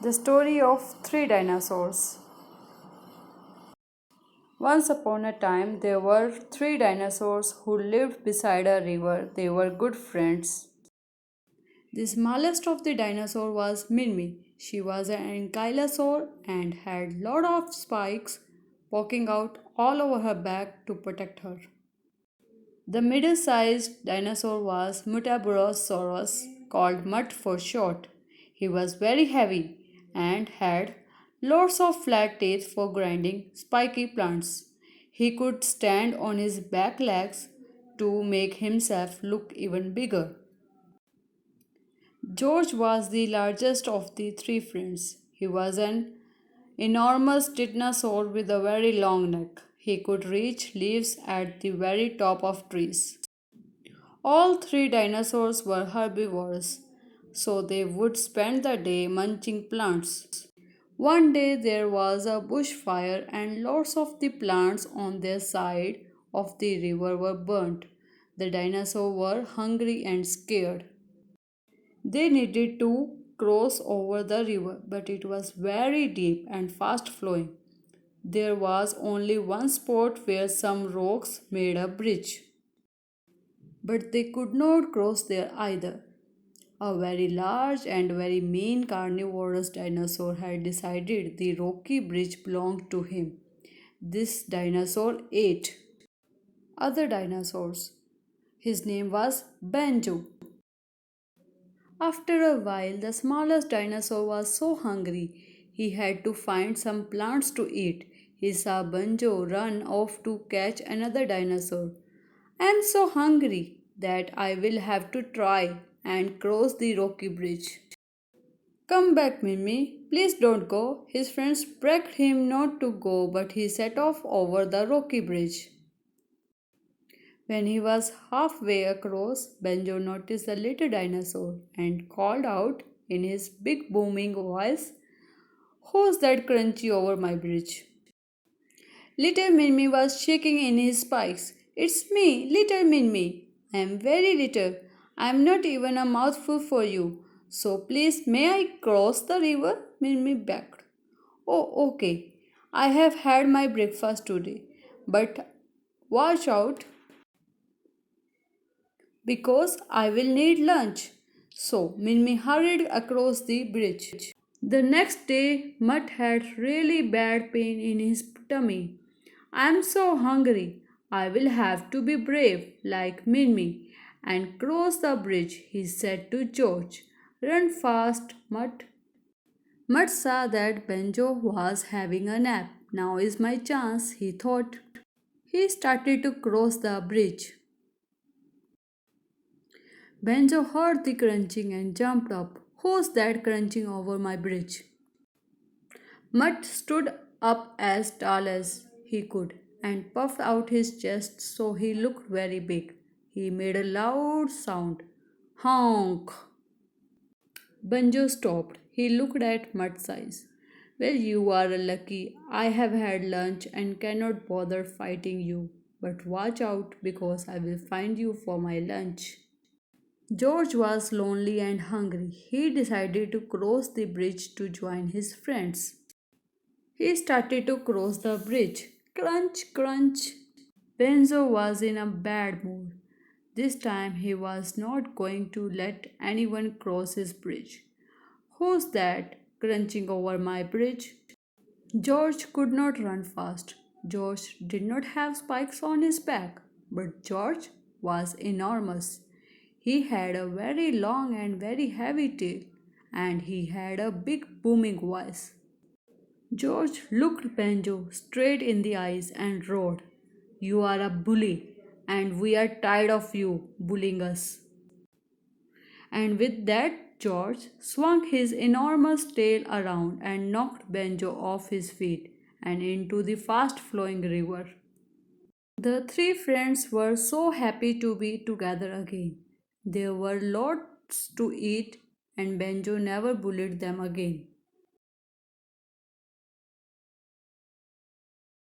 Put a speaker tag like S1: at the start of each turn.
S1: The story of three dinosaurs. Once upon a time, there were three dinosaurs who lived beside a river. They were good friends. The smallest of the dinosaurs was Minmi. She was an ankylosaur and had lot of spikes poking out all over her back to protect her. The middle-sized dinosaur was Mutaburosaurus, called Mutt for short. He was very heavy and had lots of flat teeth for grinding spiky plants. He could stand on his back legs to make himself look even bigger. George was the largest of the three friends. He was an enormous dinosaur with a very long neck. He could reach leaves at the very top of trees. All three dinosaurs were herbivores, so they would spend the day munching plants. One day there was a bushfire and lots of the plants on their side of the river were burnt. The dinosaurs were hungry and scared. They needed to cross over the river, but it was very deep and fast flowing. There was only one spot where some rocks made a bridge, but they could not cross there either. A very large and very mean carnivorous dinosaur had decided the rocky bridge belonged to him. This dinosaur ate other dinosaurs. His name was Banjo. After a while, the smallest dinosaur was so hungry he had to find some plants to eat. He saw Banjo run off to catch another dinosaur. I am so hungry that I will have to try and cross the rocky bridge. Come back, Mimi. Please don't go. His friends begged him not to go, but he set off over the rocky bridge. When he was halfway across, Benjo noticed the little dinosaur and called out in his big booming voice, "Who's that crunchy over my bridge?" Little Minmi was shaking in his spikes. "It's me, little Minmi. I am very little. I am not even a mouthful for you. So please, may I cross the river?" Minmi begged. "Oh, okay. I have had my breakfast today. But watch out because I will need lunch." So Minmi hurried across the bridge. The next day, Mutt had really bad pain in his tummy. "I am so hungry. I will have to be brave, like Minmi, and cross the bridge," he said to George. "Run fast, Mutt." Mutt saw that Benjo was having a nap. "Now is my chance," he thought. He started to cross the bridge. Benjo heard the crunching and jumped up. "Who's that crunching over my bridge?" Mutt stood up as tall as he could and puffed out his chest so he looked very big. He made a loud sound. Honk! Banjo stopped. He looked at Mutt's eyes. "Well, you are lucky. I have had lunch and cannot bother fighting you. But watch out because I will find you for my lunch." George was lonely and hungry. He decided to cross the bridge to join his friends. He started to cross the bridge. Crunch, crunch. Benzo was in a bad mood. This time he was not going to let anyone cross his bridge. "Who's that crunching over my bridge?" George could not run fast. George did not have spikes on his back, but George was enormous. He had a very long and very heavy tail, and he had a big booming voice. George looked Banjo straight in the eyes and roared, "You are a bully, and we are tired of you bullying us." And with that, George swung his enormous tail around and knocked Banjo off his feet and into the fast flowing river. The three friends were so happy to be together again. There were lots to eat, and Banjo never bullied them again.